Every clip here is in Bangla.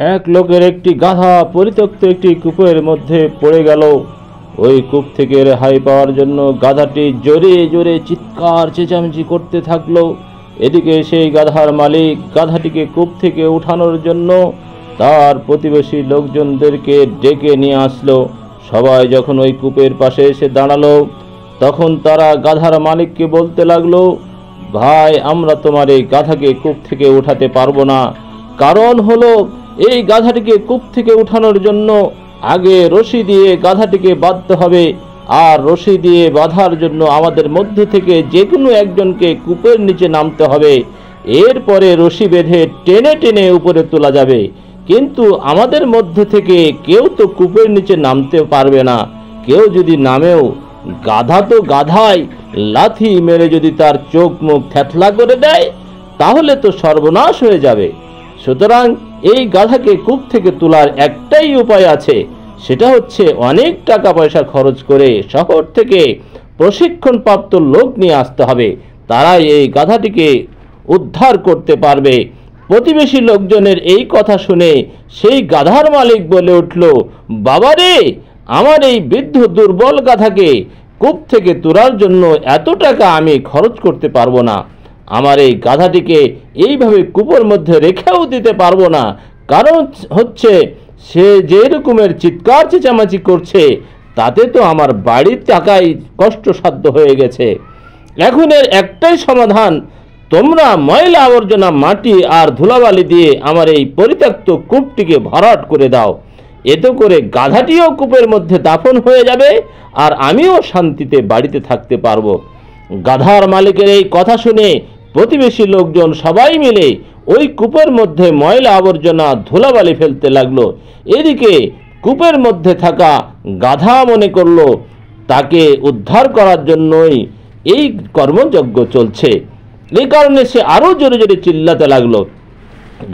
এক লোকের একটি গাধা পরিত্যক্ত একটি কূপের মধ্যে পড়ে গেল। ওই কূপ থেকে রেহাই পাওয়ার জন্য গাধাটি জোরে জোরে চিৎকার চেঁচামেচি করতে থাকলো। এদিকে সেই গাধার মালিক গাধাটিকে কূপ থেকে উঠানোর জন্য তার প্রতিবেশী লোকজনদেরকে ডেকে নিয়ে আসলো। সবাই যখন ওই কূপের পাশে এসে দাঁড়ালো, তখন তারা গাধার মালিককে বলতে লাগলো, ভাই, আমরা তোমার এই গাধাকে কূপ থেকে উঠাতে পারবো না। কারণ হলো, এই গাধাটিকে কূপ থেকে উঠানোর জন্য আগে রশি দিয়ে গাধাটিকে বাঁধতে হবে, আর রশি দিয়ে বাঁধার জন্য আমাদের মধ্য থেকে যে কোনো একজনকে কূপের নিচে নামতে হবে। এরপরে রশি বেঁধে টেনে টেনে উপরে তোলা যাবে। কিন্তু আমাদের মধ্য থেকে কেউ তো কূপের নিচে নামতে পারবে না। কেউ যদি নামেও, গাধা তো গাধাই, লাথি মেরে যদি তার চোখ মুখ থ্যাতলা করে দেয়, তাহলে তো সর্বনাশ হয়ে যাবে। সুতরাং এই গাধাকে কূপ থেকে তোলার একটাই উপায় আছে, সেটা হচ্ছে অনেক টাকা পয়সা খরচ করে শহর থেকে প্রশিক্ষণপ্রাপ্ত লোক নিয়ে আসতে হবে। তারাই এই গাধাটিকে উদ্ধার করতে পারবে। প্রতিবেশী লোকজনের এই কথা শুনে সেই গাধার মালিক বলে উঠল, বাবারে, আমার এই বৃদ্ধ দুর্বল গাধাকে কূপ থেকে তোলার জন্য এত টাকা আমি খরচ করতে পারবো না। আমার এই গাধাটিকে এইভাবে কূপের মধ্যে রেখেও দিতে পারবো না। কারণ হচ্ছে, সে যে রকমের চিৎকার চেঁচামেচি করছে, তাতে তো আমার বাড়ির টাকাই কষ্টসাধ্য হয়ে গেছে। এখন এর একটাই সমাধান, তোমরা ময়লা আবর্জনা, মাটি আর ধুলাবালি দিয়ে আমার এই পরিত্যক্ত কূপটিকে ভরাট করে দাও। এতে করে গাধাটিও কূপের মধ্যে দাফন হয়ে যাবে, আর আমিও শান্তিতে বাড়িতে থাকতে পারবো। গাধার মালিকের এই কথা শুনে প্রতিবেশী লোকজন সবাই মিলে ওই কূপের মধ্যে ময়লা আবর্জনা ধুলাবালি ফেলতে লাগলো। এদিকে কূপের মধ্যে থাকা গাধা মনে করলো তাকে উদ্ধার করার জন্যই এই কর্মযজ্ঞ চলছে। এই কারণে সে আরো জোরে জোরে চিল্লাতে লাগলো।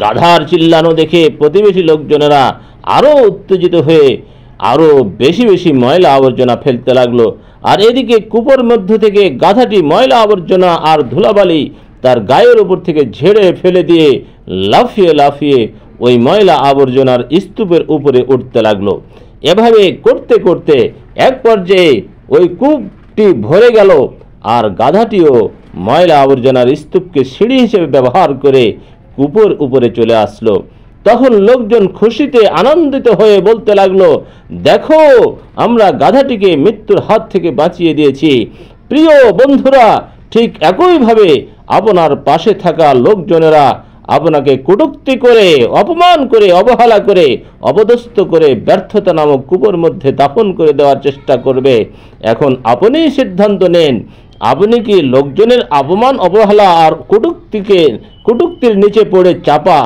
গাধার চিল্লানো দেখে প্রতিবেশী লোকজনেরা আরো উত্তেজিত হয়ে আরো বেশি বেশি ময়লা আবর্জনা ফেলতে লাগলো। আর এদিকে কূপের মধ্য থেকে গাধাটি ময়লা আবর্জনা আর ধুলাবালি তার গায়ের উপর থেকে ঝেড়ে ফেলে দিয়ে লাফিয়ে লাফিয়ে ওই ময়লা আবর্জনার স্তূপের উপরে উঠতে লাগলো। এভাবে করতে করতে এক পর্যায়ে ওই কূপটি ভরে গেল, আর গাধাটিও ময়লা আবর্জনার স্তূপকে সিঁড়ি হিসেবে ব্যবহার করে কূপের উপরে চলে আসলো। তখন লোকজন খুশিতে আনন্দিত হয়ে বলতে লাগলো, দেখো, আমরা গাধাটিকে মৃত্যুর হাত থেকে বাঁচিয়ে দিয়েছি। প্রিয় বন্ধুরা, ঠিক একইভাবে আপনার পাশে থাকা লোকজনেরা আপনাকে কটূক্তি করে, অপমান করে, অবহেলা করে, অপদস্থ করে ব্যর্থতা নামক কূপের মধ্যে দাফন করে দেওয়ার চেষ্টা করবে। এখন আপনিই সিদ্ধান্ত নেন, আপনি কি লোকজনের অপমান, অবহেলা আর কটূক্তির নিচে পড়ে চাপা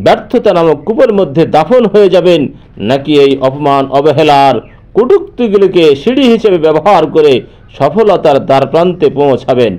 ব্যর্থতা নামক কূপের মধ্যে দাফন হয়ে যাবেন, নাকি এই অপমান, অবহেলার, কটূক্তিগুলিকে সিঁড়ি হিসেবে ব্যবহার করে সফলতার দ্বারপ্রান্তে পৌঁছাবেন?